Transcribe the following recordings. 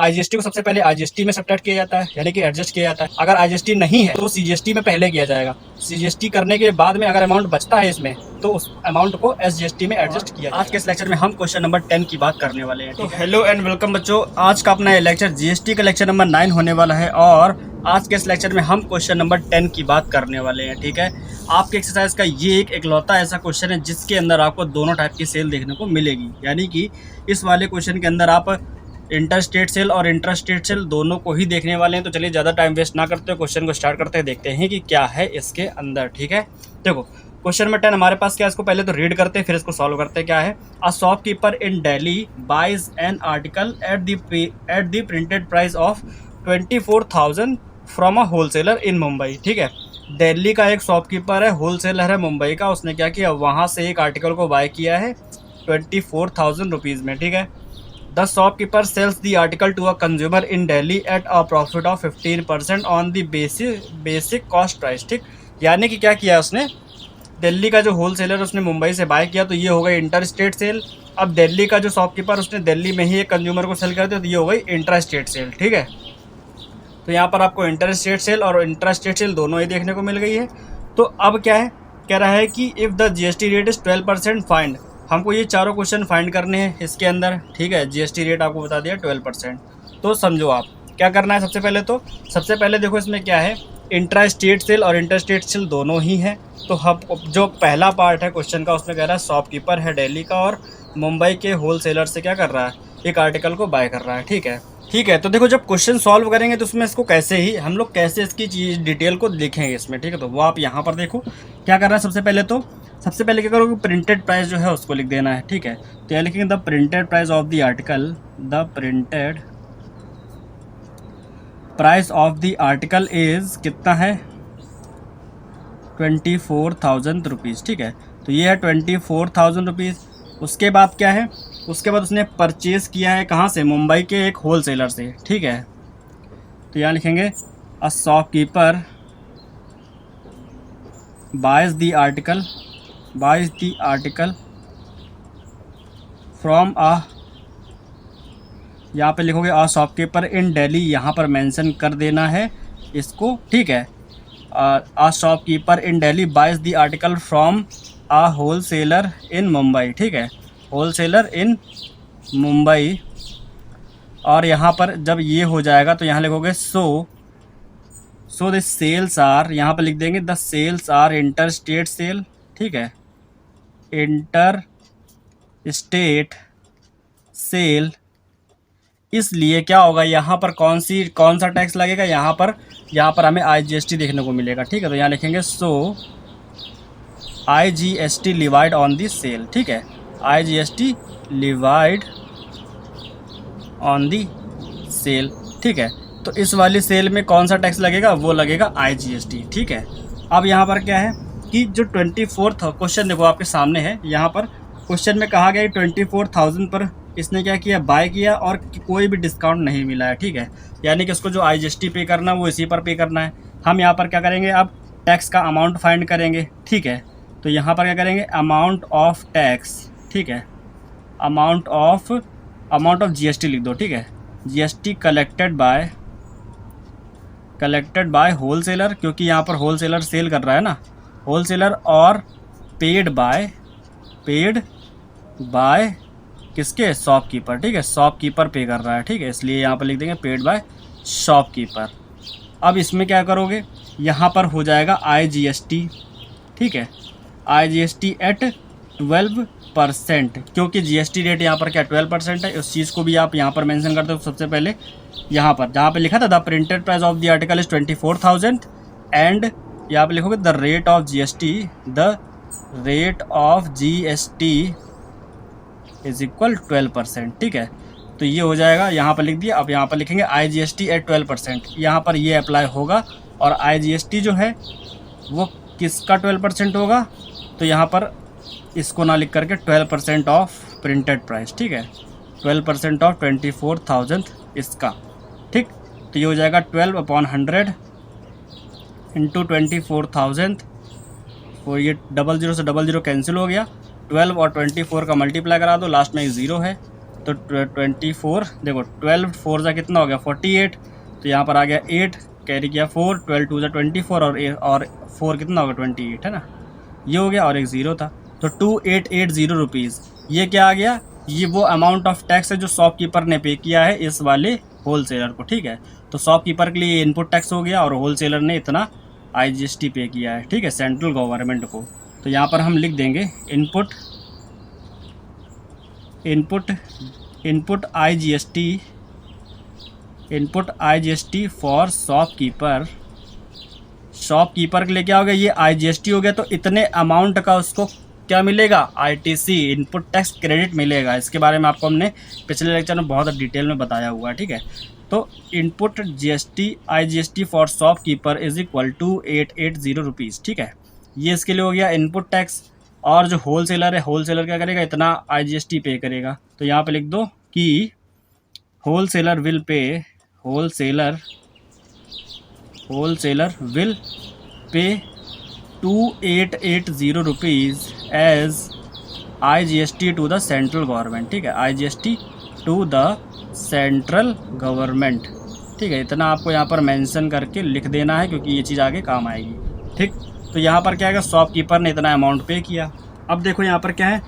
IGST को सबसे पहले आईजीएसटी में सब्ट्रैक्ट किया जाता है, यानी कि एडजस्ट किया जाता है। अगर आईजीएसटी नहीं है तो सीजीएसटी में पहले किया जाएगा। सीजीएसटी करने के बाद में अगर अमाउंट बचता है इसमें तो उस अमाउंट को एसजीएसटी में एडजस्ट किया। आज के इस लेक्चर में हम क्वेश्चन नंबर 10 की बात करने वाले हैं। तो हेलो एंड वेलकम बच्चों, आज का अपना ये लेक्चर जीएसटी का लेक्चर नंबर 9 होने वाला है और आज के इस लेक्चर में हम क्वेश्चन नंबर 10 की बात करने वाले हैं। ठीक है, आपके एक्सरसाइज का ये एक इकलौता ऐसा क्वेश्चन है जिसके अंदर आपको दोनों टाइप की सेल देखने को मिलेगी, यानी कि इस वाले क्वेश्चन के अंदर आप इंटर स्टेट सेल और इंट्रा स्टेट सेल दोनों को ही देखने वाले हैं। तो चलिए ज़्यादा टाइम वेस्ट ना करते हुए क्वेश्चन को स्टार्ट करते हैं, देखते हैं कि क्या है इसके अंदर। ठीक है, देखो क्वेश्चन नंबर 10 हमारे पास क्या है, इसको पहले तो रीड करते हैं फिर इसको सॉल्व करते हैं। क्या है, a shopkeeper in Delhi buys an article at the printed price of 24,000 from a wholesaler in Mumbai. ठीक है, दिल्ली का एक शॉपकीपर है, होलसेलर है मुंबई का, उसने क्या किया, वहाँ से एक आर्टिकल को बाय किया है 24,000 रुपीज़ में। ठीक है, the shopkeeper sells the article to a consumer in Delhi at a profit of 15% on the basic cost price. ठीक, यानी कि क्या किया उसने, दिल्ली का जो होलसेलर उसने मुंबई से बाय किया तो ये हो गई इंटर स्टेट सेल। अब दिल्ली का जो शॉपकीपर उसने दिल्ली में ही एक कंज्यूमर को सेल कर दिया तो ये हो गई इंट्रा स्टेट सेल। ठीक है, तो यहाँ पर आपको इंटर स्टेट सेल और इंट्रा स्टेट सेल दोनों ही देखने को मिल गई है। तो अब क्या है, कह रहा है कि if the GST rate is 12% find, हमको ये चारों क्वेश्चन फाइंड करने हैं इसके अंदर। ठीक है, जीएसटी रेट आपको बता दिया 12%। तो समझो आप क्या करना है, सबसे पहले देखो इसमें क्या है, इंट्रा स्टेट सेल और इंटर स्टेट सेल दोनों ही हैं। तो हम जो पहला पार्ट है क्वेश्चन का उसमें कह रहा है शॉपकीपर है दिल्ली का और मुंबई के होलसेलर से क्या कर रहा है, एक आर्टिकल को बाय कर रहा है। ठीक है, तो देखो जब क्वेश्चन सॉल्व करेंगे तो उसमें इसको कैसे ही हम लोग कैसे इसकी चीज़ डिटेल को लिखेंगे इसमें। ठीक है, तो वो आप यहाँ पर देखो क्या करना है, सबसे पहले क्या करोगे, प्रिंटेड प्राइस जो है उसको लिख देना है। ठीक है, तो यहाँ लिखेंगे the printed price of the article, the printed price of the article is कितना है, 24,000 रुपीज़। ठीक है, तो ये है 24,000 रुपीज़। उसके बाद क्या है, उसके बाद उसने परचेज़ किया है कहाँ से, मुंबई के एक होलसेलर से। ठीक है, तो यहाँ लिखेंगे a shopkeeper buys the article from यहाँ पे लिखोगे अ शॉपकीपर इन दिल्ली, यहाँ पर मेंशन कर देना है इसको। ठीक है, a shopkeeper in Delhi buys the article from a wholesaler in Mumbai. ठीक है, होलसेलर इन मुंबई। और यहाँ पर जब ये हो जाएगा तो यहाँ लिखोगे सो द सेल्स आर, यहाँ पर लिख देंगे the sales are inter state sale. ठीक है, इंटर स्टेट सेल, इसलिए क्या होगा, यहाँ पर कौन सा टैक्स लगेगा, यहाँ पर हमें आईजीएसटी देखने को मिलेगा। ठीक है, तो यहाँ लिखेंगे so IGST levied on the sale. ठीक है, IGST levied on the sale. ठीक है, तो इस वाली सेल में कौन सा टैक्स लगेगा, वो लगेगा आईजीएसटी। ठीक है, अब यहाँ पर क्या है कि जो 24th क्वेश्चन देखो आपके सामने है, यहाँ पर क्वेश्चन में कहा गया 24,000 पर इसने क्या किया, बाय किया और कोई भी डिस्काउंट नहीं मिला है। ठीक है, यानी कि उसको जो आईजीएसटी पे करना है वो इसी पर पे करना है। हम यहाँ पर क्या करेंगे, अब टैक्स का अमाउंट फाइंड करेंगे। ठीक है, तो यहाँ पर क्या करेंगे, अमाउंट ऑफ टैक्स। ठीक है, अमाउंट ऑफ जीएसटी लिख दो। ठीक है, जीएसटी कलेक्टेड बाय होलसेलर, क्योंकि यहाँ पर होलसेलर सेल कर रहा है ना, होलसेलर, और पेड बाय किसके, शॉपकीपर। ठीक है, शॉपकीपर पे कर रहा है। ठीक है, इसलिए यहाँ पर लिख देंगे पेड बाय शॉपकीपर। अब इसमें क्या करोगे, यहाँ पर हो जाएगा आईजीएसटी। ठीक है, आईजीएसटी एट 12%, क्योंकि जीएसटी रेट यहाँ पर क्या 12% है, उस चीज़ को भी आप यहाँ पर मेंशन करते हो। सबसे पहले यहाँ पर जहाँ पे लिखा था the printed price of the article is 24,000 and यहाँ पे लिखोगे the rate of GST is equal 12%। ठीक है, तो ये हो जाएगा, यहाँ पर लिख दिया। अब यहाँ पर लिखेंगे आईजीएसटी एट 12%, यहाँ पर ये अप्लाई होगा। और आईजीएसटी जो है वो किसका 12% होगा, तो यहाँ पर इसको ना लिख करके 12% ऑफ प्रिंटेड प्राइस। ठीक है, 12% ऑफ 24,000 इसका। ठीक, तो ये हो जाएगा 12/100 इंटू 24,000। और ये 00 से 00 कैंसिल हो गया, 12 और 24 का मल्टीप्लाई करा दो, लास्ट में एक 0 है। तो 24, देखो 12 4 जा कितना हो गया 48, तो यहाँ पर आ गया 8, कैरी किया 4, 12 2 जा 24 और 4 कितना होगा 28 है ना, ये हो गया और एक ज़ीरो था, तो 2880 रुपीज़। ये क्या आ गया, ये वो अमाउंट ऑफ टैक्स है जो शॉपकीपर ने पे किया है इस वाले होलसेलर को, ठीक है। तो शॉपकीपर के लिए इनपुट टैक्स हो गया और होलसेलर ने इतना IGST पे किया है, ठीक है, सेंट्रल गवर्नमेंट को। तो यहाँ पर हम लिख देंगे input IGST for shopkeeper. Shopkeeper के लिए क्या हो गया, ये IGST हो गया, तो इतने अमाउंट का उसको क्या मिलेगा, ITC इनपुट टैक्स क्रेडिट मिलेगा। इसके बारे में आपको हमने पिछले लेक्चर में बहुत डिटेल में बताया हुआ है, ठीक है। तो input IGST for shopkeeper is equal to 880 rupees, ठीक है। ये इसके लिए हो गया इनपुट टैक्स। और जो होलसेलर है, होलसेलर क्या करेगा, इतना IGST पे करेगा। तो यहाँ पे लिख दो कि wholesaler will pay 2880 rupees as IGST to the central government, ठीक है, IGST to the central government, ठीक है। इतना आपको यहाँ पर मेंशन करके लिख देना है क्योंकि ये चीज़ आगे काम आएगी, ठीक। तो यहाँ पर क्या है, शॉपकीपर ने इतना अमाउंट पे किया। अब देखो यहाँ पर क्या है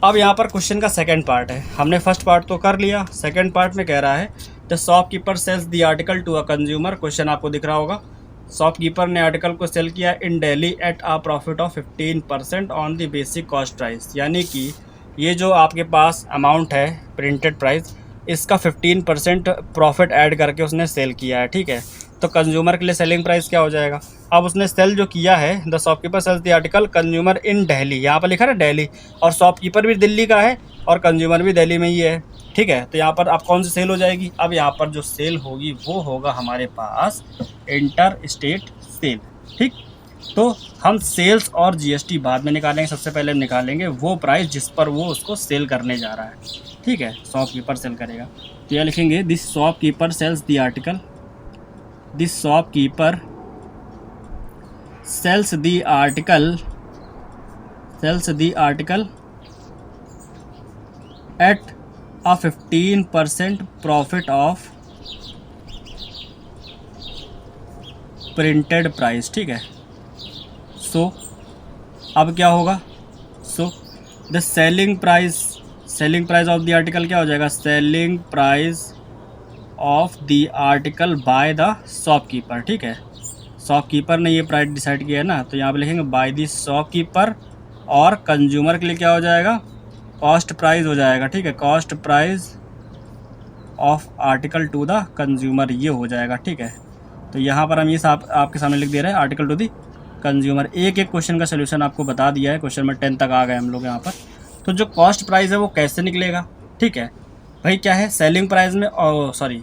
अब यहाँ पर क्वेश्चन का सेकंड पार्ट है। हमने फर्स्ट पार्ट तो कर लिया, सेकंड पार्ट में कह रहा है the shopkeeper sells the article to a consumer. Question आपको दिख रहा होगा, शॉपकीपर ने आर्टिकल को सेल किया in Delhi at a profit of 15% on the basic cost price. यानी कि ये जो आपके पास अमाउंट है प्रिंटेड प्राइस, इसका 15% प्रॉफिट ऐड करके उसने सेल किया है, ठीक है। तो कंज्यूमर के लिए सेलिंग प्राइस क्या हो जाएगा, अब उसने सेल जो किया है, the shopkeeper sells the article consumer in Delhi, यहाँ पर लिखा है ना दिल्ली, और शॉपकीपर भी दिल्ली का है और कंज्यूमर भी दिल्ली में ही है, ठीक है। तो यहाँ पर अब कौन सी सेल हो जाएगी, अब यहाँ पर जो सेल होगी वो होगा हमारे पास इंटर स्टेट सेल, ठीक। तो हम सेल्स और GST बाद में निकालेंगे, सबसे पहले हम निकालेंगे वो प्राइस जिस पर वो उसको सेल करने जा रहा है, ठीक है, शॉपकीपर सेल करेगा। तो यह लिखेंगे this shopkeeper sells the article, this shopkeeper sells the article at a 15% profit of printed price, ठीक है। सो अब क्या होगा, so the selling price of the article क्या हो जाएगा, selling price of the article by the shopkeeper, ठीक है। शॉपकीपर ने ये प्राइस डिसाइड किया है ना, तो यहाँ पे लिखेंगे बाय द शॉपकीपर, और कंज्यूमर के लिए क्या हो जाएगा, कॉस्ट प्राइस हो जाएगा, ठीक है, cost price of article to the consumer, ये हो जाएगा, ठीक है। तो यहाँ पर हम ये आपके सामने लिख दे रहे हैं आर्टिकल टू द कंज्यूमर। एक एक क्वेश्चन का सोल्यूशन आपको बता दिया है, क्वेश्चन में 10 तक आ गए हम लोग यहाँ पर। तो जो कॉस्ट प्राइस है वो कैसे निकलेगा, ठीक है भाई, क्या है सेलिंग प्राइस में, सॉरी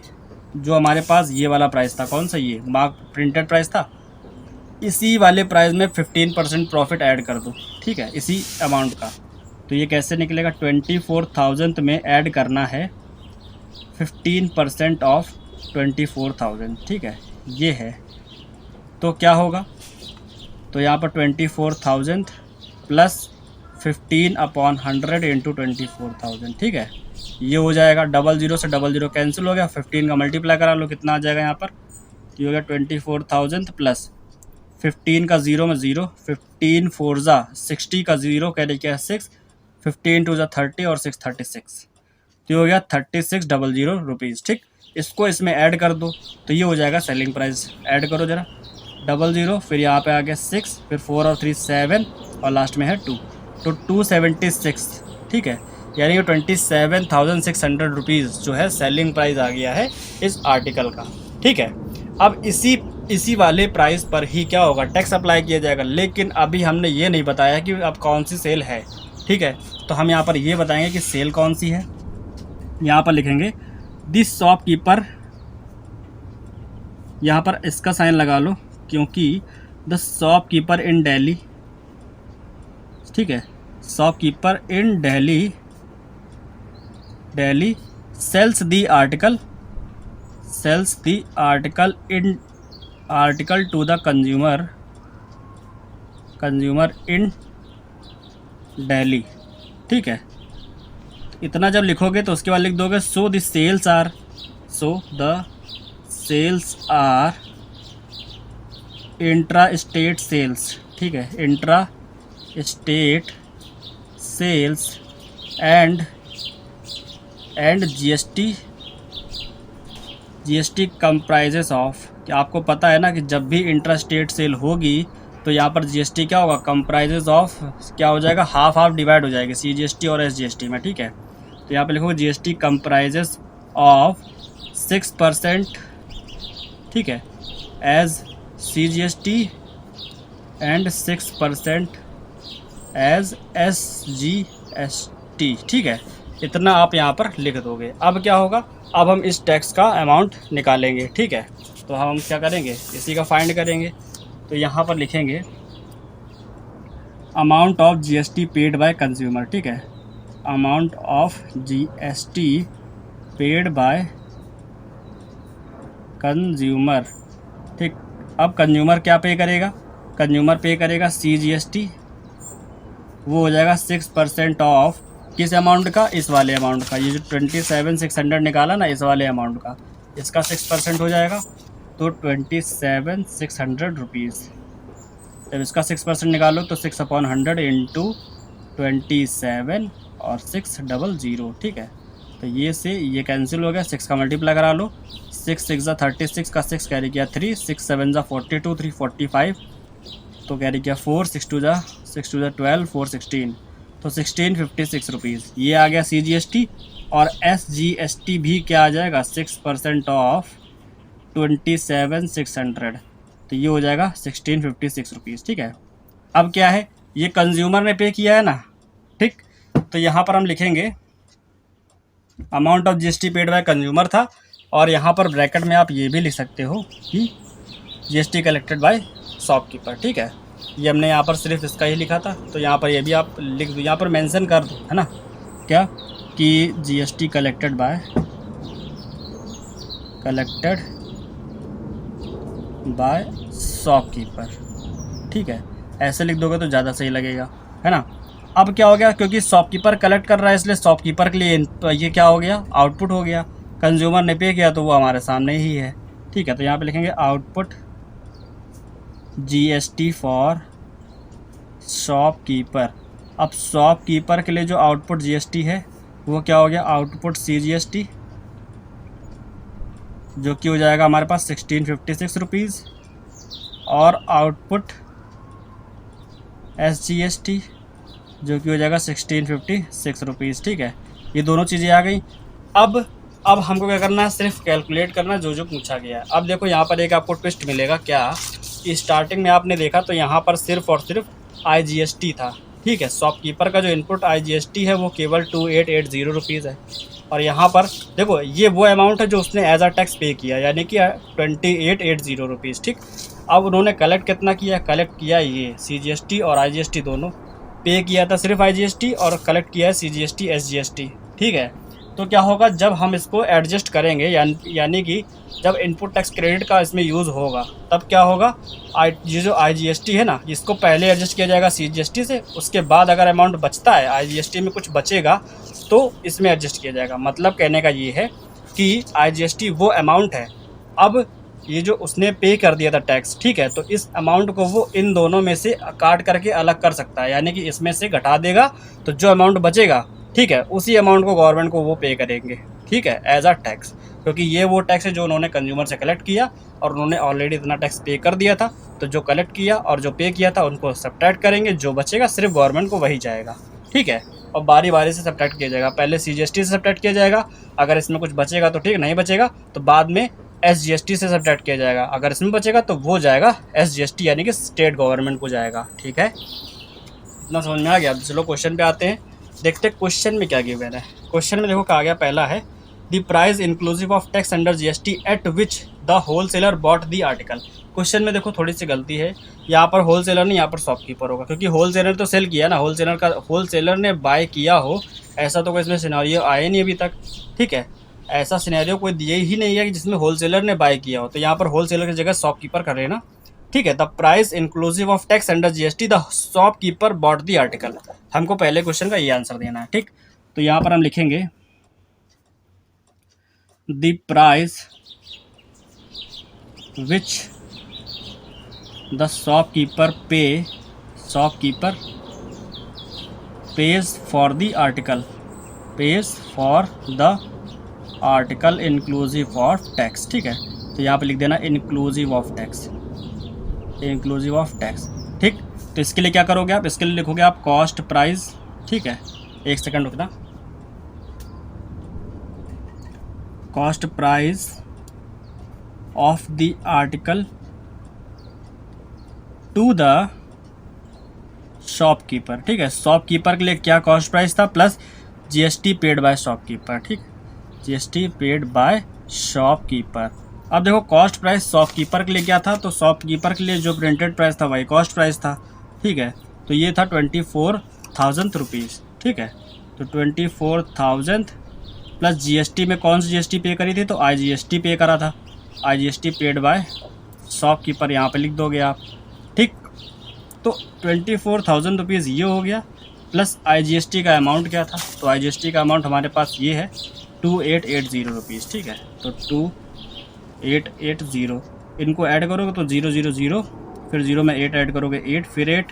जो हमारे पास ये वाला प्राइस था, कौन सा, ये मार्क प्रिंटेड प्राइस था, इसी वाले प्राइस में 15% प्रॉफिट ऐड कर दो, ठीक है, इसी अमाउंट का। तो ये कैसे निकलेगा, 24,000 में ऐड करना है 15% ऑफ 24,000, ठीक है, ये है। तो क्या होगा, तो यहाँ पर 24,000 प्लस 15/100 इंटू 24,000, ठीक है, ये हो जाएगा। 00 से 00 कैंसिल हो गया, 15 का मल्टीप्लाई करा लो, कितना आ जाएगा यहाँ पर, ये हो गया 24,000 प्लस 15 का 0 में 0, 15 4 जा 60 का 0 कैरी किया 6, 15 2 जा 30 और 6 36, तो हो गया 3600 रुपीज़, ठीक। इसको इसमें ऐड कर दो तो ये हो जाएगा सेलिंग प्राइस। ऐड करो ज़रा, 00 फिर यहाँ पे आ गया 6, फिर 4 और 3 7 और लास्ट में है 2, तो 276, ठीक है, यानी कि 27,600 रुपीज़ जो है सेलिंग प्राइस आ गया है इस आर्टिकल का, ठीक है। अब इसी वाले प्राइस पर ही क्या होगा, टैक्स अप्लाई किया जाएगा। लेकिन अभी हमने ये नहीं बताया कि अब कौन सी सेल है, ठीक है। तो हम यहाँ पर ये बताएंगे कि सेल कौन सी है। यहाँ पर लिखेंगे दिस शॉपकीपर, यहाँ पर इसका साइन लगा लो क्योंकि द शॉपकीपर इन दिल्ली, ठीक है, shopkeeper in Delhi sells the article in article to the consumer in Delhi, ठीक है। इतना जब लिखोगे तो उसके बाद लिख दोगे so the sales are intra state sales, ठीक है, intra state sales and GST comprises of, कि आपको पता है ना कि जब भी इंट्रा स्टेट सेल होगी तो यहाँ पर जीएसटी क्या होगा, कंप्राइजेस ऑफ क्या हो जाएगा, हाफ हाफ डिवाइड हो जाएगी सीजीएसटी और एसजीएसटी में, ठीक है। तो यहाँ पे लिखो जीएसटी कंप्राइजेस ऑफ 6%, ठीक है, as CGST and 6% as SGST, ठीक है। इतना आप यहाँ पर लिख दोगे। अब क्या होगा, अब हम इस टैक्स का अमाउंट निकालेंगे, ठीक है। तो हम क्या करेंगे, इसी का फाइंड करेंगे। तो यहाँ पर लिखेंगे amount of GST paid by consumer, ठीक है, amount of GST paid by consumer, ठीक। अब कंज्यूमर क्या पे करेगा, कंज्यूमर पे करेगा सीजीएसटी, वो हो जाएगा 6% ऑफ किस अमाउंट का, इस वाले अमाउंट का, ये जो 27,600 निकाला ना, इस वाले अमाउंट का, इसका 6% हो जाएगा, तो 27,600 रुपीज़। जब इसका 6% निकालो तो 6/100 इंटू 27 और 600, ठीक है। तो ये से ये कैंसिल हो गया, 6 का मल्टीप्लाई करा लो, 6 6 36 का 6 कैरी किया 3, 6 7 42, 3 45, तो कैरी किया 4, 6 2 12, 4 16, तो 1656 रुपीज़ ये आ गया सीजीएसटी। और एसजीएसटी भी क्या आ जाएगा, 6% ऑफ 27,600, तो ये हो जाएगा 1656 रुपीज़, ठीक है। अब क्या है, ये कंज्यूमर ने पे किया है ना, ठीक। तो यहाँ पर हम लिखेंगे amount of GST paid by consumer था, और यहाँ पर ब्रैकेट में आप ये भी लिख सकते हो कि जीएसटी कलेक्टेड बाय शॉपकीपर, ठीक है। ये हमने यहाँ पर सिर्फ इसका ही लिखा था, तो यहाँ पर ये भी आप लिख दो, यहाँ पर मेंशन कर दो, है ना, क्या कि जीएसटी कलेक्टेड बाय शॉपकीपर, ठीक है। ऐसे लिख दोगे तो ज़्यादा सही लगेगा, है ना। अब क्या हो गया, क्योंकि शॉपकीपर कलेक्ट कर रहा है इसलिए शॉपकीपर के लिए ये क्या हो गया, आउटपुट हो गया। कंज्यूमर ने पे किया तो वो हमारे सामने ही है, ठीक है। तो यहाँ पे लिखेंगे आउटपुट जीएसटी फॉर शॉपकीपर। अब शॉपकीपर के लिए जो आउटपुट जीएसटी है वो क्या हो गया, आउटपुट सीजीएसटी, जो कि हो जाएगा हमारे पास 1656 रुपीज़, और आउटपुट एसजीएसटी जो कि हो जाएगा 1656 रुपीज़, ठीक है। ये दोनों चीज़ें आ गई। अब हमको क्या करना है, सिर्फ कैलकुलेट करना जो जो पूछा गया है। अब देखो यहाँ पर एक आपको ट्विस्ट मिलेगा, क्या कि स्टार्टिंग में आपने देखा तो यहाँ पर सिर्फ और सिर्फ आईजीएसटी था, ठीक है। शॉपकीपर का जो इनपुट आईजीएसटी है वो केवल 2880 रुपीज़ है, और यहाँ पर देखो ये वो अमाउंट है जो उसने एज अ टैक्स पे किया, यानी कि 2880 रुपीज़, ठीक। अब उन्होंने कलेक्ट कितना किया, कलेक्ट किया ये सीजीएसटी और आईजीएसटी दोनों, पे किया था सिर्फ आईजीएसटी और कलेक्ट किया है सीजीएसटी एसजीएसटी, ठीक है। तो क्या होगा, जब हम इसको एडजस्ट करेंगे, यानी कि जब इनपुट टैक्स क्रेडिट का इसमें यूज़ होगा, तब क्या होगा, ये जो आईजीएसटी है ना, इसको पहले एडजस्ट किया जाएगा सीजीएसटी से, उसके बाद अगर अमाउंट बचता है आईजीएसटी में कुछ बचेगा तो इसमें एडजस्ट किया जाएगा। मतलब कहने का ये है कि आईजीएसटी वो अमाउंट है, अब ये जो उसने पे कर दिया था टैक्स, ठीक है, तो इस अमाउंट को वो इन दोनों में से काट करके अलग कर सकता है, यानी कि इसमें से घटा देगा, तो जो अमाउंट बचेगा, ठीक है, उसी अमाउंट को गवर्नमेंट को वो पे करेंगे, ठीक है, एज अ टैक्स। क्योंकि ये वो टैक्स है जो उन्होंने कंज्यूमर से कलेक्ट किया, और उन्होंने ऑलरेडी इतना टैक्स पे कर दिया था, तो जो कलेक्ट किया और जो पे किया था उनको सब्ट्रैक्ट करेंगे, जो बचेगा सिर्फ गवर्नमेंट को वही जाएगा, ठीक है। और बारी बारी से सब्ट्रैक्ट किया जाएगा, पहले सीजीएसटी से सब्ट्रैक्ट किया जाएगा, अगर इसमें कुछ बचेगा तो ठीक, नहीं बचेगा तो बाद में एसजीएसटी से सब्ट्रैक्ट किया जाएगा, अगर इसमें बचेगा तो वो जाएगा एसजीएसटी, यानी कि स्टेट गवर्नमेंट को जाएगा, ठीक है। इतना समझ में आ गया। चलो क्वेश्चन पे आते हैं, देखते हैं क्वेश्चन में क्या गिवन है। क्वेश्चन में देखो कहा गया, पहला है the price inclusive of tax under GST at which the wholesaler bought the article. Question में देखो थोड़ी सी गलती है, यहाँ पर होलसेलर नहीं, यहाँ पर शॉपकीपर होगा, क्योंकि होलसेलर तो सेल किया ना, होलसेलर ने बाय किया हो, ऐसा तो कोई इसमें सिनेरियो आया नहीं अभी तक, ठीक है। ऐसा सिनेरियो कोई दिए ही नहीं है कि जिसमें होलसेलर ने बाय किया हो, तो यहाँ पर होलसेलर की जगह शॉपकीपर कर रहे हैं ना, ठीक है। The price inclusive of tax under GST the shopkeeper bought the article, हमको पहले क्वेश्चन का ये आंसर देना है, ठीक। तो यहाँ पर हम लिखेंगे the price which the shopkeeper pays for the article inclusive of tax. ठीक है, तो यहाँ पे लिख देना इंक्लूसिव ऑफ टैक्स। ठीक, तो इसके लिए क्या करोगे आप, इसके लिए लिखोगे आप कॉस्ट प्राइस। ठीक है, एक सेकंड रुकना। Cost price of the article to the shopkeeper. ठीक है, शॉपकीपर के लिए क्या कॉस्ट प्राइस था, plus GST paid by shopkeeper. ठीक, जीएसटी पेड बाय शॉपकीपर। अब देखो कॉस्ट प्राइस शॉपकीपर के लिए क्या था, तो शॉपकीपर के लिए जो प्रिंटेड प्राइस था वही कॉस्ट प्राइस था। ठीक है, तो ये था 24,000 रुपीज़। ठीक है, तो 24,000 प्लस जीएसटी में कौन सी जीएसटी पे करी थी, तो आईजीएसटी पे करा था। आईजीएसटी पेड बाय शॉपकीपर यहाँ पे लिख दोगे आप। ठीक, तो 24,000 रुपीज़ ये हो गया, प्लस आईजीएसटी का अमाउंट क्या था, तो आईजीएसटी का अमाउंट हमारे पास ये है 2880 रुपीज़। ठीक है, तो 2880, इनको ऐड करोगे तो 000, फिर 0 में 8 ऐड करोगे 8, फिर 8।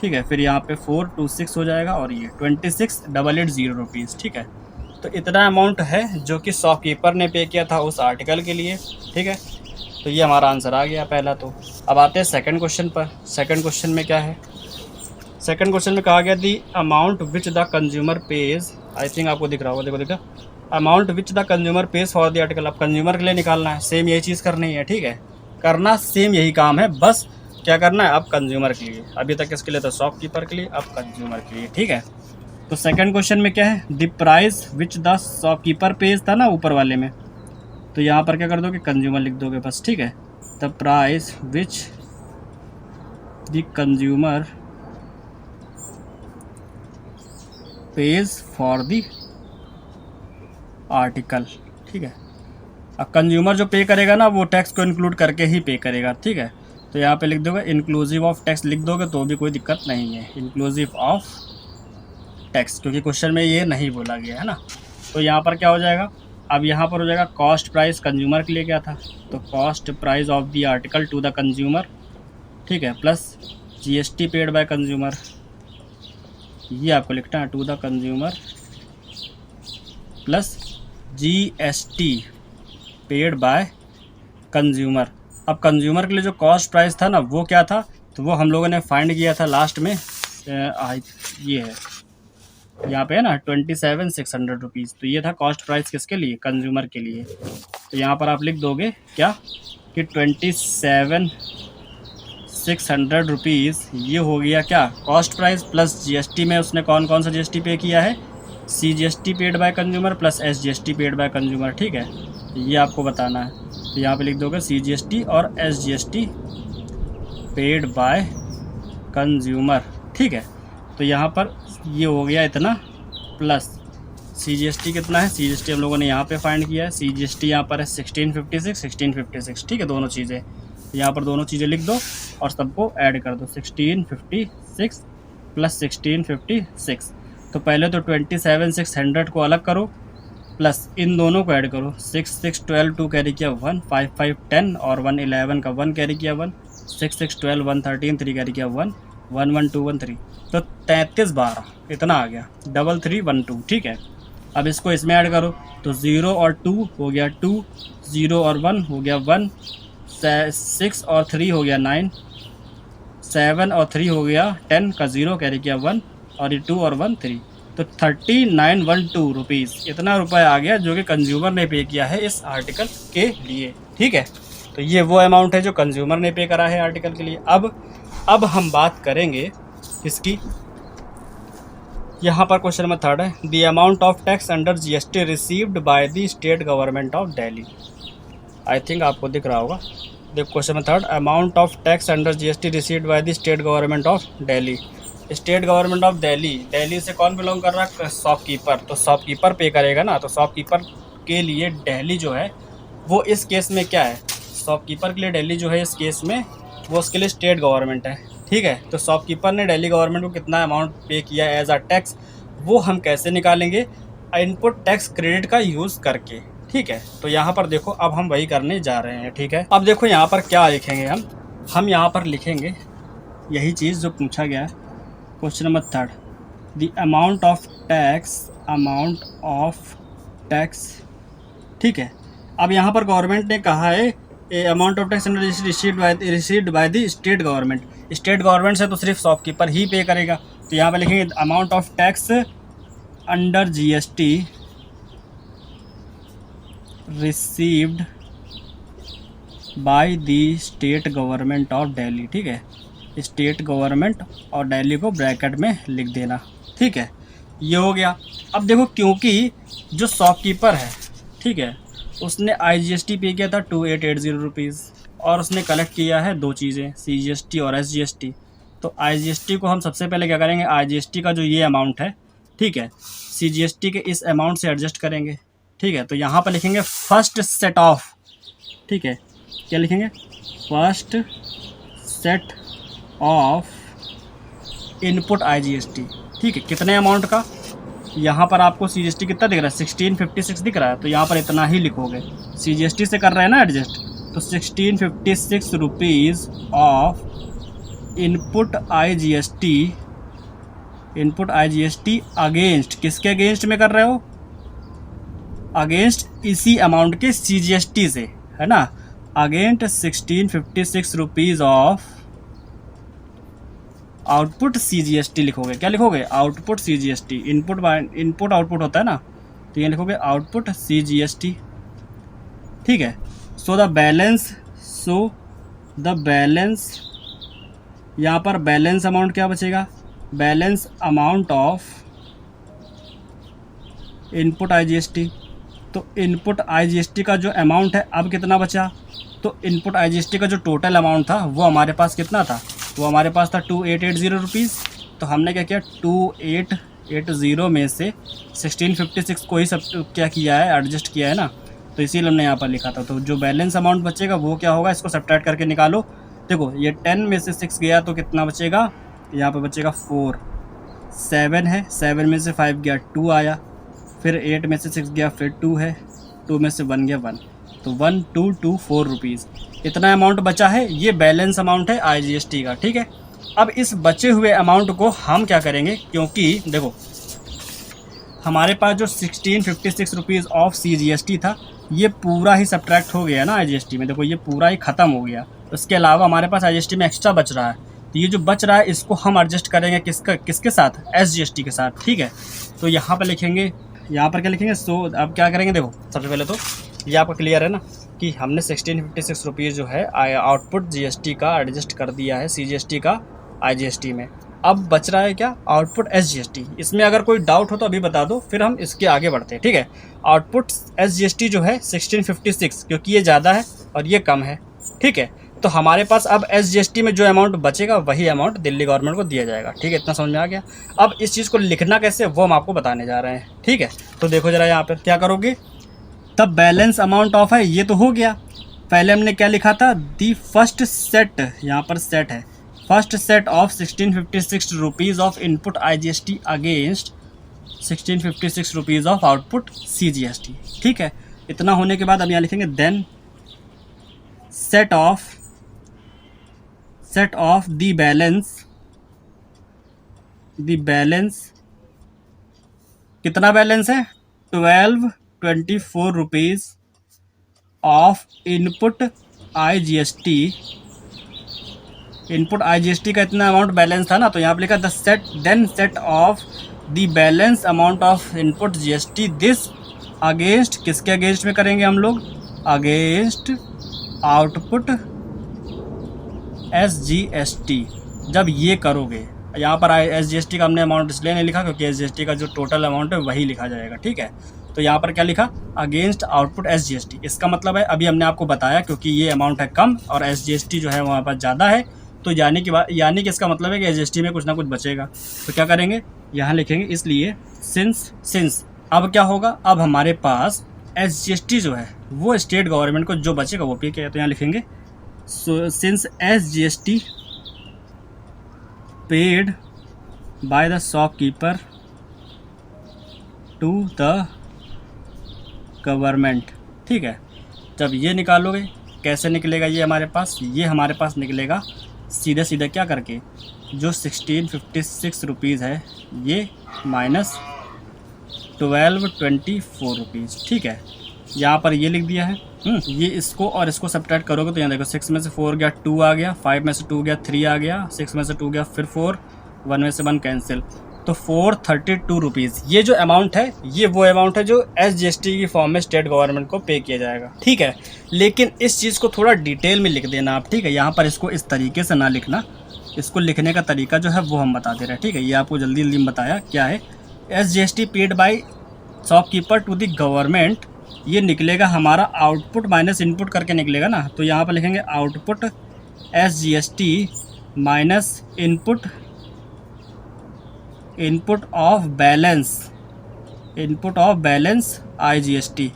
ठीक है, फिर यहाँ पे 426 हो जाएगा, और ये 26,880 रुपीज़। ठीक है, तो इतना अमाउंट है जो कि शॉपकीपर ने पे किया था उस आर्टिकल के लिए। ठीक है, तो ये हमारा आंसर आ गया पहला। तो अब आते हैं सेकंड क्वेश्चन पर। सेकंड क्वेश्चन में क्या है, सेकंड क्वेश्चन में कहा गया the amount which the consumer page. I think आपको दिख रहा होगा, देखो amount which the consumer page for the article. अब कंज्यूमर के लिए निकालना है, सेम यही चीज़ करनी है। ठीक है, करना सेम यही काम है, बस क्या करना है अब कंज्यूमर के लिए। अभी तक इसके लिए तो शॉपकीपर के लिए, अब कंज्यूमर के लिए। ठीक है, तो सेकंड क्वेश्चन में क्या है, the price which the shopkeeper page था ना ऊपर वाले में, तो यहाँ पर क्या कर दोगे कंज्यूमर लिख दोगे बस। ठीक है, the price which the consumer page for the article. ठीक है, अब कंज्यूमर जो पे करेगा ना वो टैक्स को इंक्लूड करके ही पे करेगा। ठीक है, तो यहाँ पे लिख दोगे इंक्लूसिव ऑफ टैक्स लिख दोगे तो भी कोई दिक्कत नहीं है, इंक्लूसिव ऑफ टैक्स, क्योंकि क्वेश्चन में ये नहीं बोला गया है ना। तो यहाँ पर क्या हो जाएगा, अब यहाँ पर हो जाएगा कॉस्ट प्राइस कंज्यूमर के लिए क्या था, तो cost price of the article to the consumer. ठीक है, plus GST paid by consumer, ये आपको लिखना है to the consumer, plus GST paid by consumer. अब कंज्यूमर के लिए जो कॉस्ट प्राइस था ना वो क्या था, तो वो हम लोगों ने फाइंड किया था लास्ट में। ये है यहाँ पे है ना 27,600 रुपीज़, तो ये था कॉस्ट प्राइस किसके लिए, कंज्यूमर के लिए। तो यहाँ पर आप लिख दोगे क्या कि 27,600 रुपीज़ ये हो गया क्या कॉस्ट प्राइस, प्लस जीएसटी में उसने कौन कौन सा जीएसटी पे किया है, CGST paid by consumer plus SGST paid by consumer. ठीक है, ये आपको बताना है। तो यहाँ पे लिख दोगे सीजीएसटी और एसजीएसटी पेड बाय कंज्यूमर। ठीक है, तो यहाँ पर ये हो गया इतना, प्लस सीजीएसटी कितना है, सीजीएसटी हम लोगों ने यहाँ पे फाइंड किया है, सीजीएसटी यहाँ पर है 1656। ठीक है, दोनों चीज़ें यहाँ पर दोनों चीज़ें लिख दो और सबको ऐड कर दो, 1656 प्लस 1656। तो पहले तो 27,600 को अलग करो, प्लस इन दोनों को ऐड करो, 6 6 12 2 कैरी किया 1, 5 5 10 और 1 11 का 1 कैरी किया 1, 6 6 12 1 13 3 कैरी किया 1, 1 1 2 1 3, तो 33 12 इतना आ गया, 3312। ठीक है, अब इसको इसमें ऐड करो तो 0 और 2 हो गया 2, 0 और 1 हो गया 1, 6 और 3 हो गया 9, 7 और 3 हो गया 10 का 0 कैरी किया 1, और ये 2 और 1 3, तो 3912 रुपीज़ इतना रुपये आ गया जो कि कंज्यूमर ने पे किया है इस आर्टिकल के लिए। ठीक है, तो ये वो अमाउंट है जो कंज्यूमर ने पे करा है आर्टिकल के लिए। अब हम बात करेंगे इसकी, यहाँ पर क्वेश्चन नंबर 3 है, the amount of tax under GST received by the state government of Delhi. I think आपको दिख रहा होगा, देखो question number 3, amount of tax under GST received by the state government of Delhi. State government of Delhi से कौन belong कर रहा है, शॉपकीपर, तो शॉपकीपर पे करेगा ना, तो शॉपकीपर के लिए दिल्ली जो है वो इस केस में क्या है, शॉपकीपर के लिए दिल्ली जो है इस केस में वो उसके लिए स्टेट गवर्नमेंट है। ठीक है, तो शॉपकीपर ने दिल्ली गवर्नमेंट को कितना अमाउंट पे किया एज अ टैक्स, वो हम कैसे निकालेंगे, इनपुट टैक्स क्रेडिट का यूज़ करके। ठीक है, तो यहाँ पर देखो अब हम वही करने जा रहे हैं। ठीक है, अब देखो यहाँ पर क्या लिखेंगे हम यहाँ पर लिखेंगे यही चीज़ जो पूछा गया है, question number 3, the amount of tax. ठीक है, अब यहाँ पर गवर्नमेंट ने कहा है amount of tax received by the state government. State government से तो सिर्फ शॉपकीपर ही पे करेगा, तो यहाँ पर लिखेंगे amount of tax under GST received by the state government of Delhi. ठीक है, स्टेट गवर्नमेंट और दिल्ली को ब्रैकेट में लिख देना। ठीक है, ये हो गया। अब देखो क्योंकि जो शॉपकीपर है, ठीक है, उसने आईजीएसटी पे किया था 2880 रुपीज़, और उसने कलेक्ट किया है दो चीज़ें, सीजीएसटी और एसजीएसटी। तो आईजीएसटी को हम सबसे पहले क्या करेंगे, आईजीएसटी का जो ये अमाउंट है, ठीक है, सीजीएसटी के इस अमाउंट से एडजस्ट करेंगे। ठीक है, तो यहाँ पर लिखेंगे फर्स्ट सेट ऑफ, ठीक है, क्या लिखेंगे, first set of input IGST. ठीक है, कितने अमाउंट का, यहाँ पर आपको सीजीएसटी कितना दिख रहा है, 1656 दिख रहा है, तो यहाँ पर इतना ही लिखोगे। सीजीएसटी से कर रहे हैं ना एडजस्ट, तो 1656 rupees of input IGST against, किसके अगेंस्ट में कर रहे हो, अगेंस्ट इसी अमाउंट के सीजीएसटी से, है ना, against 1656 rupees of output CGST लिखोगे। क्या लिखोगे, आउटपुट सीजीएसटी, इनपुट आउटपुट होता है ना, तो ये लिखोगे आउटपुट सीजीएसटी। ठीक है, सो द बैलेंस, यहाँ पर बैलेंस अमाउंट क्या बचेगा, balance amount of input IGST. तो इनपुट आईजीएसटी का जो अमाउंट है अब कितना बचा, तो इनपुट आईजीएसटी का जो टोटल अमाउंट था वो हमारे पास कितना था, वो हमारे पास था 2880 रुपीज़। तो हमने क्या किया, 2880 में से 1656 को ही सब क्या किया है, एडजस्ट किया है ना, तो इसीलिए हमने यहाँ पर लिखा था। तो जो बैलेंस अमाउंट बचेगा वो क्या होगा, इसको सब्ट्रैक्ट करके निकालो। देखो ये 10 में से 6 गया तो कितना बचेगा, यहाँ पर बचेगा 4, 7 है, 7 में से 5 गया 2 आया, फिर 8 में से 6 गया फिर 2 है, 2 में से 1 गया 1, तो 1224 रुपीज़ इतना अमाउंट बचा है। ये बैलेंस अमाउंट है आईजीएसटी का। ठीक है, अब इस बचे हुए अमाउंट को हम क्या करेंगे, क्योंकि देखो हमारे पास जो 1656 रुपीज़ ऑफ सीजीएसटी था ये पूरा ही सब्ट्रैक्ट हो गया ना आईजीएसटी में, देखो ये पूरा ही ख़त्म हो गया। उसके अलावा हमारे पास आईजीएसटी में एक्स्ट्रा बच रहा है, तो ये जो बच रहा है इसको हम एडजस्ट करेंगे किसके साथ, एसजीएसटी के साथ। ठीक है, तो यहाँ पर लिखेंगे, यहाँ पर क्या लिखेंगे, सो अब क्या करेंगे, देखो सबसे पहले तो ये आपका क्लियर है ना कि हमने 1656 रुपीज़ जो है आउटपुट जीएसटी का एडजस्ट कर दिया है सीजीएसटी का आईजीएसटी में। अब बच रहा है क्या, आउटपुट एसजीएसटी। इसमें अगर कोई डाउट हो तो अभी बता दो, फिर हम इसके आगे बढ़ते हैं। ठीक है, आउटपुट एसजीएसटी जो है 1656, क्योंकि ये ज़्यादा है और ये कम है। ठीक है, तो हमारे पास अब एसजीएसटी में जो अमाउंट बचेगा वही अमाउंट दिल्ली गवर्नमेंट को दिया जाएगा। ठीक है, इतना समझ में आ गया। अब इस चीज़ को लिखना कैसे वो हम आपको बताने जा रहे हैं। ठीक है, तो देखो जरा यहाँ पर क्या करोगे, तब बैलेंस अमाउंट ऑफ है ये तो हो गया। पहले हमने क्या लिखा था, दी फर्स्ट सेट, यहाँ पर सेट है, first set of 1656 rupees of input IGST against 1656 rupees of output CGST. ठीक है, इतना होने के बाद अब यहाँ लिखेंगे then set of the balance, कितना बैलेंस है, 1224 rupees of input IGST. Input IGST का इतना अमाउंट बैलेंस था ना, तो यहाँ पर लिखा the set of the balance amount of input GST this against, किसके अगेंस्ट में करेंगे हम लोग, अगेंस्ट आउटपुट एसजीएसटी। जब ये करोगे, यहाँ पर एसजीएसटी का हमने अमाउंट इसलिए नहीं लिखा क्योंकि एसजीएसटी का जो टोटल अमाउंट है वही लिखा जाएगा। ठीक है, तो यहाँ पर क्या लिखा, अगेंस्ट आउटपुट एसजीएसटी। इसका मतलब है अभी हमने आपको बताया क्योंकि ये अमाउंट है कम और एसजीएसटी जो है वहाँ पर ज़्यादा है, तो यानी कि इसका मतलब है कि एसजीएसटी में कुछ ना कुछ बचेगा। तो क्या करेंगे, यहाँ लिखेंगे इसलिए सिंस अब क्या होगा, अब हमारे पास एसजीएसटी जो है वो स्टेट गवर्नमेंट को जो बचेगा वो पे किया। तो यहाँ लिखेंगे since SGST paid by the shopkeeper to the government. ठीक है, जब ये निकालोगे कैसे निकलेगा ये हमारे पास निकलेगा सीधे सीधे क्या करके, जो 1656 रुपीज़ है ये माइनस 1224 रुपीज़। ठीक है, यहाँ पर ये लिख दिया है। ये इसको और इसको सब्ट्रैक्ट करोगे तो यहाँ देखो 6 में से 4 गया 2 आ गया, 5 में से 2 गया 3 आ गया, 6 में से 2 गया फिर 4, 1 में से 1 कैंसिल, तो 432 रुपीज़। ये जो अमाउंट है ये वो अमाउंट है जो SGST की फॉर्म में स्टेट गवर्नमेंट को पे किया जाएगा। ठीक है, लेकिन इस चीज़ को थोड़ा डिटेल में लिख देना आप। ठीक है, यहाँ पर इसको इस तरीके से ना लिखना, इसको लिखने का तरीका जो है वो हम बता दे रहे हैं। ठीक है, ये आपको जल्दी जल्दी बताया क्या है। SGST paid by shopkeeper to the government, ये निकलेगा हमारा आउटपुट माइनस इनपुट करके निकलेगा ना, तो यहाँ पर लिखेंगे output SGST minus input of balance IGST।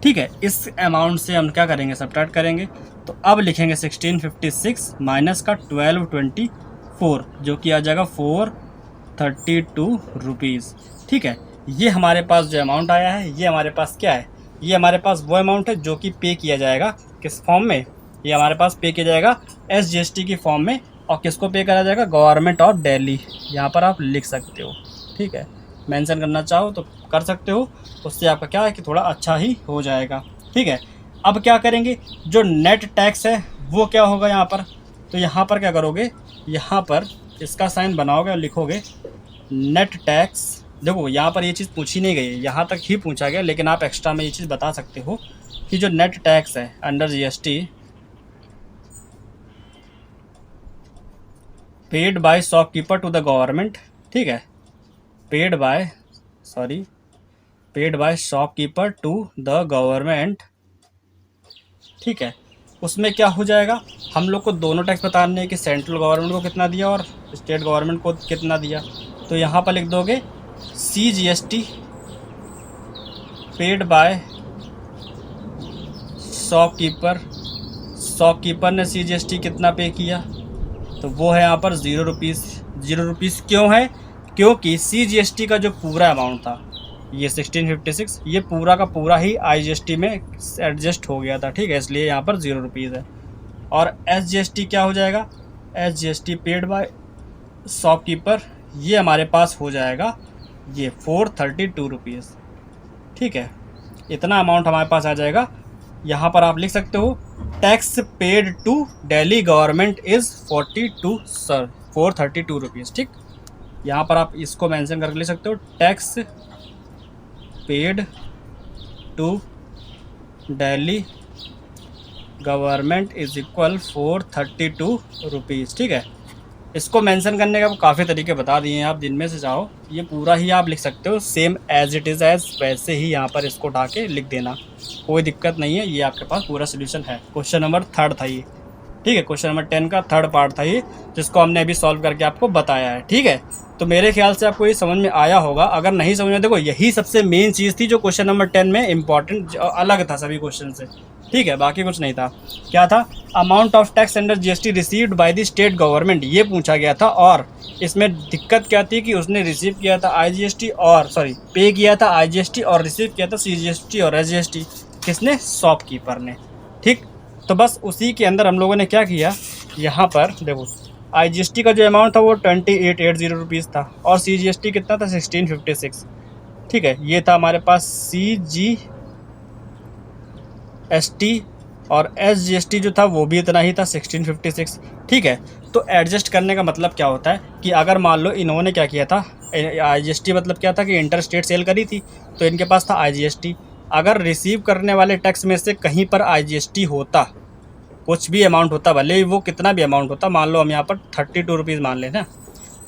ठीक है, इस अमाउंट से हम क्या करेंगे, सब्ट्रैक्ट करेंगे, तो अब लिखेंगे 1656 माइनस का 1224 जो कि आ जाएगा 432 रुपीज़। ठीक है, ये हमारे पास जो अमाउंट आया है ये हमारे पास क्या है, ये हमारे पास वो अमाउंट है जो कि पे किया जाएगा किस फॉर्म में, ये हमारे पास पे किया जाएगा SGST की फॉर्म में। और किसको पे करा जाएगा, गवर्नमेंट ऑफ दिल्ली। यहाँ पर आप लिख सकते हो। ठीक है, मेंशन करना चाहो तो कर सकते हो, उससे आपका क्या है कि थोड़ा अच्छा ही हो जाएगा। ठीक है, अब क्या करेंगे, जो नेट टैक्स है वो क्या होगा यहाँ पर, तो यहाँ पर क्या करोगे, यहाँ पर इसका साइन बनाओगे और लिखोगे नेट टैक्स। देखो यहाँ पर ये चीज़ पूछी नहीं गई है, यहाँ तक ही पूछा गया, लेकिन आप एक्स्ट्रा में ये चीज़ बता सकते हो कि जो नेट टैक्स है under GST paid by shopkeeper to the government. ठीक है, paid by shopkeeper to the government. ठीक है, उसमें क्या हो जाएगा, हम लोग को दोनों टैक्स बताने हैं कि सेंट्रल गवर्नमेंट को कितना दिया और स्टेट गवर्नमेंट को कितना दिया। तो यहाँ पर लिख दोगे CGST पेड बाय शॉपकीपर ने CGST कितना पे किया, तो वो है यहाँ पर 0 रुपीज़। 0 रुपीज़ क्यों है, क्योंकि CGST का जो पूरा अमाउंट था ये 1656, ये पूरा का पूरा ही IGST में एडजस्ट हो गया था। ठीक है, इसलिए यहाँ पर 0 रुपीज़ है। और SGST क्या हो जाएगा, SGST पेड बाय शॉपकीपर, ये हमारे पास हो जाएगा ये 432 रुपीज़। ठीक है, इतना अमाउंट हमारे पास आ जाएगा। यहाँ पर आप लिख सकते हो tax paid to Delhi government is 432 rupees. ठीक, यहाँ पर आप इसको मेंशन करके लिख सकते हो tax paid to Delhi government is equal 432 rupees. ठीक है, इसको मेंशन करने का काफ़ी तरीके बता दिए हैं, आप जिनमें से चाहो ये पूरा ही आप लिख सकते हो, same as it is as वैसे ही यहाँ पर इसको उठा के लिख देना, कोई दिक्कत नहीं है, ये आपके पास पूरा सोल्यूशन है। क्वेश्चन नंबर 3 था ये। ठीक है, क्वेश्चन नंबर 10 का 3rd पार्ट था ये, जिसको हमने अभी सॉल्व करके आपको बताया है। ठीक है, तो मेरे ख्याल से आपको ये समझ में आया होगा। अगर नहीं समझ में, देखो यही सबसे मेन चीज़ थी जो क्वेश्चन नंबर 10 में इंपॉर्टेंट अलग था सभी क्वेश्चन से। ठीक है, बाकी कुछ नहीं था। क्या था, amount of tax under GST received by the state government, ये पूछा गया था। और इसमें दिक्कत क्या थी कि उसने रिसीव किया था IGST और पे किया था IGST और रिसीव किया था CGST और SGST, किसने, शॉपकीपर ने। ठीक, तो बस उसी के अंदर हम लोगों ने क्या किया, यहाँ पर देखो IGST का जो अमाउंट था वो 2880 रुपीज़ था और CGST कितना था 1656। ठीक है, ये था हमारे पास CGST और SGST जो था वो भी इतना ही था 1656। ठीक है, तो एडजस्ट करने का मतलब क्या होता है कि अगर मान लो इन्होंने क्या किया था, IGST मतलब क्या था कि इंटर स्टेट सेल करी थी, तो इनके पास था IGST। अगर रिसीव करने वाले टैक्स में से कहीं पर IGST होता, कुछ भी अमाउंट होता, भले ही वो कितना भी अमाउंट होता, मान लो हम यहाँ पर 32 रुपीज़ मान लें ना,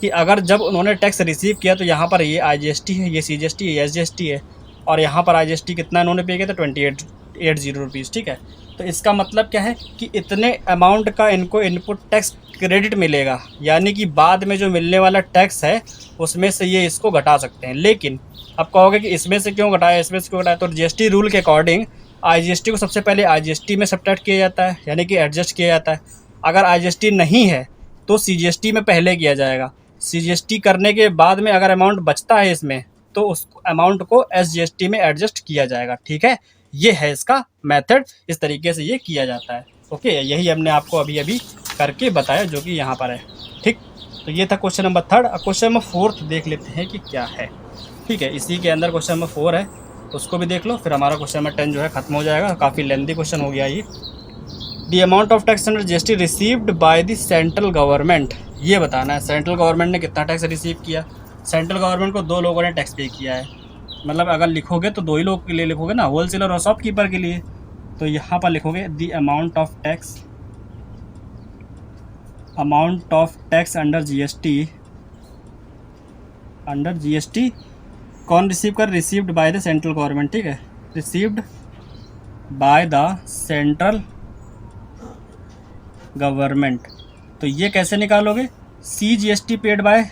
कि अगर जब उन्होंने टैक्स रिसीव किया तो यहाँ पर ये IGST है, ये CGST है, ये SGST है, और यहाँ पर IGST कितना इन्होंने पे किया था 2880 रुपीज़। ठीक है, तो इसका मतलब क्या है कि इतने अमाउंट का इनको इनपुट टैक्स क्रेडिट मिलेगा, यानी कि बाद में जो मिलने वाला टैक्स है उसमें से ये इसको घटा सकते हैं। लेकिन अब कहोगे कि इसमें से क्यों घटाया, इसमें से क्यों घटाया, तो GST रूल के अकॉर्डिंग IGST को सबसे पहले IGST में सब्ट्रैक्ट किया जाता है, यानी कि एडजस्ट किया जाता है। अगर IGST नहीं है तो CGST में पहले किया जाएगा। CGST करने के बाद में अगर अमाउंट बचता है इसमें, तो उस अमाउंट को SGST में एडजस्ट किया जाएगा। ठीक है, ये है इसका मेथड, इस तरीके से ये किया जाता है। ओके, यही हमने आपको अभी अभी करके बताया जो कि यहाँ पर है। ठीक, तो ये था क्वेश्चन नंबर 3। अब क्वेश्चन नंबर 4 देख लेते हैं कि क्या है। ठीक है, इसी के अंदर क्वेश्चन नंबर 4 है, उसको भी देख लो, फिर हमारा क्वेश्चन नंबर 10 जो है खत्म हो जाएगा। काफ़ी लेंथी क्वेश्चन हो गया ये। The amount of tax under GST received by the central government, ये बताना है सेंट्रल गवर्नमेंट ने कितना टैक्स रिसीव किया। सेंट्रल गवर्नमेंट को 2 लोगों ने टैक्स पे किया है, मतलब अगर लिखोगे तो 2 ही लोग के लिए लिखोगे ना, होलसेलर और शॉपकीपर के लिए। तो यहाँ पर लिखोगे the amount of tax under GST कौन रिसीव कर, received by the central government. ठीक है, received by the central government. तो ये कैसे निकालोगे, CGST पेड बाय,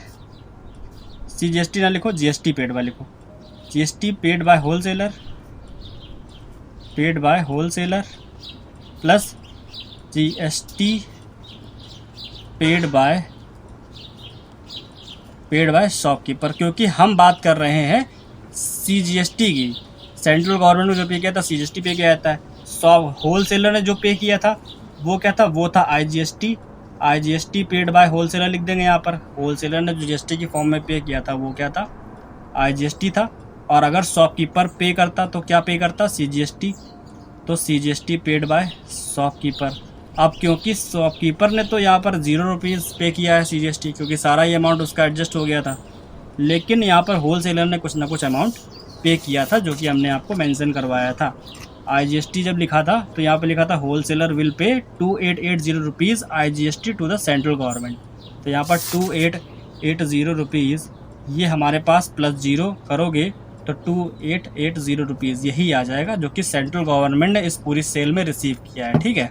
CGST ना लिखो, GST पेड बाय लिखो। GST paid bye wholesaler plus GST paid by shopkeeper, क्योंकि हम बात कर रहे हैं CGST की। सेंट्रल गवर्नमेंट ने जो पे किया था CGST पे किया जाता है, होलसेलर ने जो पे किया था वो क्या था, वो था IGST पेड बाय होलसेलर लिख देंगे यहाँ पर। होलसेलर ने जो GST की फॉर्म में पे किया था वो क्या था, IGST था। और अगर शॉपकीपर पे करता तो क्या पे करता, CGST, तो CGST पेड बाय शॉपकीपर। अब क्योंकि शॉपकीपर ने तो यहाँ पर 0 रुपीज़ पे किया है CGST, क्योंकि सारा ये अमाउंट उसका एडजस्ट हो गया था, लेकिन यहाँ पर होलसेलर ने कुछ ना कुछ अमाउंट पे किया था जो कि हमने आपको मेंशन करवाया था। IGST जब लिखा था तो यहाँ पे लिखा था wholesaler will pay 2880 rupees IGST to the central government. तो यहाँ पर 2880 रुपीज़, ये हमारे पास प्लस 0 करोगे तो 2880 रुपीज़ यही आ जाएगा जो कि सेंट्रल गवर्नमेंट ने इस पूरी सेल में रिसीव किया है। ठीक है,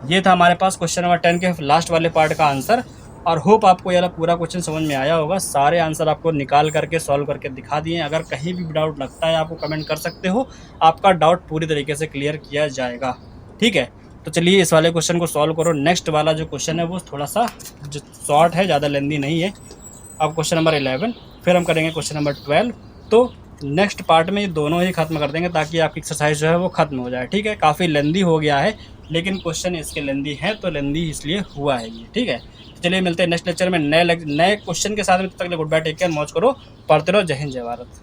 ये था हमारे पास क्वेश्चन नंबर 10 के लास्ट वाले पार्ट का आंसर। और होप आपको ये पूरा क्वेश्चन समझ में आया होगा। सारे आंसर आपको निकाल करके सॉल्व करके दिखा दिए। अगर कहीं भी डाउट लगता है आपको कमेंट कर सकते हो, आपका डाउट पूरी तरीके से क्लियर किया जाएगा। ठीक है, तो चलिए इस वाले क्वेश्चन को सॉल्व करो। नेक्स्ट वाला जो क्वेश्चन है वो थोड़ा सा जो शॉर्ट है, ज़्यादा लेंदी नहीं है। अब क्वेश्चन नंबर 11, फिर हम करेंगे क्वेश्चन नंबर 12। तो नेक्स्ट पार्ट में ये दोनों ही खत्म कर देंगे ताकि आपकी एक्सरसाइज जो है वो खत्म हो जाए। ठीक है, काफ़ी लेंदी हो गया है, लेकिन क्वेश्चन इसके लेंदी हैं तो लेंदी इसलिए हुआ है ये। ठीक है, चलिए मिलते हैं नेक्स्ट लेक्चर में नए क्वेश्चन के साथ में। तब तक के लिए गुड बाय, टेक केयर, मौज करो, पढ़ते रहो। जय हिंद, जय भारत।